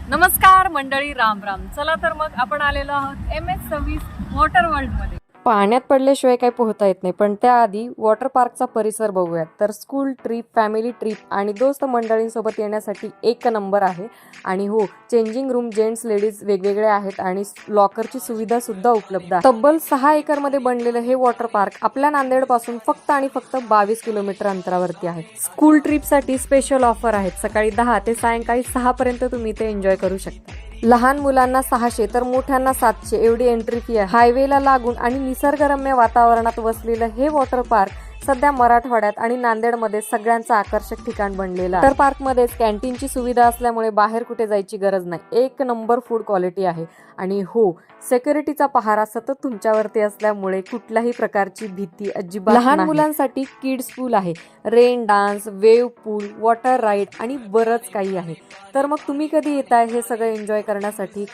नमस्कार मंडळी, राम राम. चला तर मग आपण आलेलो आहोत MS सर्व्हिस वॉटर वर्ल्ड मध्ये. पाण्यात पडल्याशिवाय काही पोहता येत नाही, पण त्याआधी वॉटर पार्कचा परिसर बघूयात. तर स्कूल ट्रिप, फॅमिली ट्रिप आणि दोस्त मंडळींसोबत येण्यासाठी एक नंबर आहे. आणि हो, चेंजिंग रूम जेंट्स लेडीज वेगवेगळे आहेत आणि लॉकरची सुविधा सुद्धा उपलब्ध आहे. तब्बल 6 एकरमध्ये बनलेलं हे वॉटर पार्क आपल्या नांदेड पासून फक्त आणि फक्त 22 किलोमीटर अंतरावरती आहे. स्कूल ट्रिपसाठी स्पेशल ऑफर आहेत. सकाळी 10 ते सायंकाळी 6 पर्यंत तुम्ही ते एन्जॉय करू शकता. लहान मुलांना 600 तर मोठ्यांना 700 एवढी एंट्री फी आहे. हायवेला लागून आणि निसर्गरम्य वातावरणात वसलेलं हे वॉटर पार्क सध्या मराठवाड्यात आणि नांदेडमध्ये सगळ्यांचं आकर्षक ठिकाण बनलेलं आहे. तर पार्कमध्येच कॅन्टीनची सुविधा असल्यामुळे बाहेर कुठे जायची गरज नाही. एक नंबर फूड क्वालिटी आहे. आणि हो, सिक्युरिटीचा पहारा सतत तुमच्यावरती असल्यामुळे कुठल्याही प्रकारची भीती अजिबात नाही. लहान मुलांसाठी किड्स पूल आहे, रेन डान्स, वेव्ह पूल, वॉटर राईड आणि बरंच काही आहे. तर मग तुम्ही कधी येताय हे सगळं एन्जॉय करण्यासाठी?